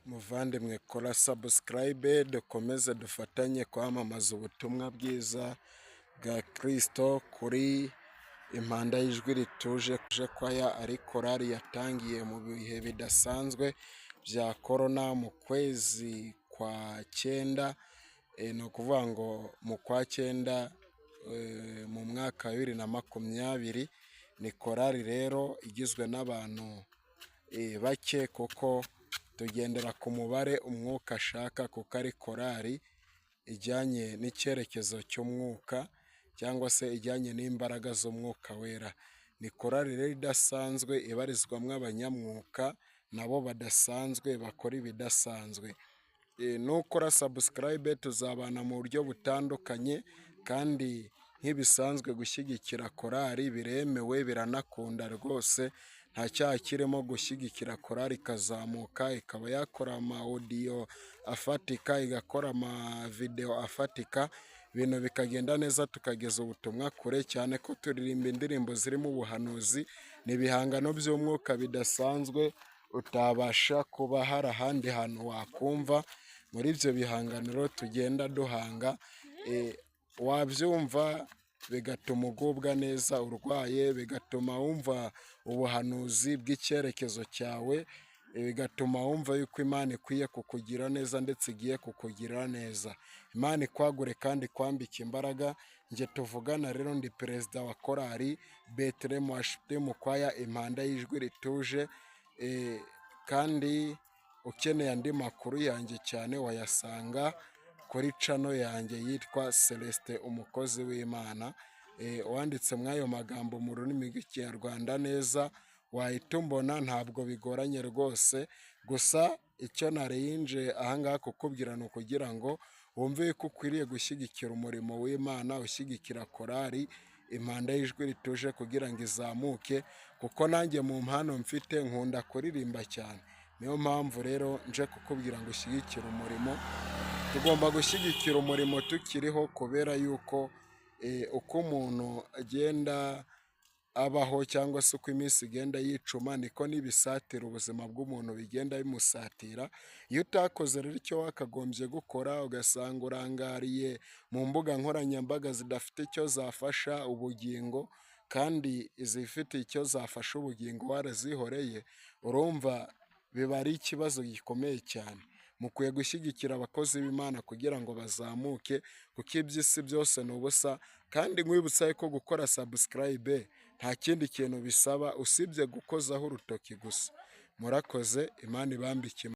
Muvandimwe kora subscribe dukomeze dufatanye kwamamaza ubutumwa bwiza bwa Kristo kuri impanda y'ijwi rituje kwaya ari korali yatangiye mu bihe bidasanzwe bya korona mu kwezi kwa cyenda, ni ukuvuga ngo mu kwa cyenda mu mwaka wa 2020. Ni korali rero igizwe n'abantu bake kuko tugendera ku mubare umwuka ashaka, kuko ari korali ijyanye n'icyerekezo cy'umwuka cyangwa se ijyanye n'imbaraga z'umwuka wera. Ni korali rero idasanzwe ibarizwamo abanyamwuka nabo badasanzwe bakora ibidasanzwe. Nukora subscribe tuzabana mu buryo butandukanye, kandi nk'ibisanzwe gushyigikira korali biremewe biranakunda rwose, nta cyaha kirimo gushyigikira korali ikazamuka ikaba yakora ama audio afatika, igakora ama video afatika, ibintu bikagenda neza tukageza ubutumwa kure, cyane ko turirimba indirimbo zirimo ubuhanuzi, n'ibihangano by'umwuka bidasanzwe utabasha kuba hari ahandi hantu wakumva. Muri ibyo bihanganiro tugenda duhanga wabyumva bigatuma ugubwa neza, urwaye bigatuma wumva ubuhanuzi bw'icyerekezo cyawe, bigatuma wumva yuko Imana ikwiye kukugira neza ndetse igiye kukugira neza. Imana ikwagure kandi ikwambike imbaraga. Njye tuvugana rero ndi perezida wa korali Bethlehem Worship Choir impanda y'ijwi rituje, kandi ukeneye andi makuru yanjye cyane wayasanga kuri channel yanjye yitwa Celestin umukozi w'Imana. Wanditse mw'ayo magambo mu rurimi rw'ikinyarwanda neza wahita umbona, ntabwo bigoranye rwose. Gusa icyo narinje ahangaha kukubwira ni ukugira ngo wumve ko ukwiriye gushyigikira umurimo w'Imana, ushyigikira korali impanda y'ijwi rituje kugira ngo izamuke, kuko nanjye mu mpano mfite nkunda kuririmba cyane. Niyo mpamvu rero nje kukubwira ngo ushyigikire umurimo. Tugomba gushyigikira umurimo tukiriho, kubera yuko uko umuntu agenda abaho cyangwa se uko iminsi igenda yicuma niko n'ibisatira ubuzima bw'umuntu bigenda bimusatira. Iyo utakoze rero icyo wakagombye gukora, ugasanga urangariye mu mbuga nkoranyambaga zidafite icyo zafasha ubugingo, kandi izifite icyo zafasha ubugingo warazihoreye, urumva biba ari ikibazo gikomeye cyane. Mukwiye gushyigikira abakozi b'Imana kugira ngo bazamuke, kuko iby'isi byose ni ubusa. Kandi nkwibutsa ko gukora subscribe nta kindi kintu bisaba usibye gukozaho urutoki gusa. Murakoze, Imana ibambike.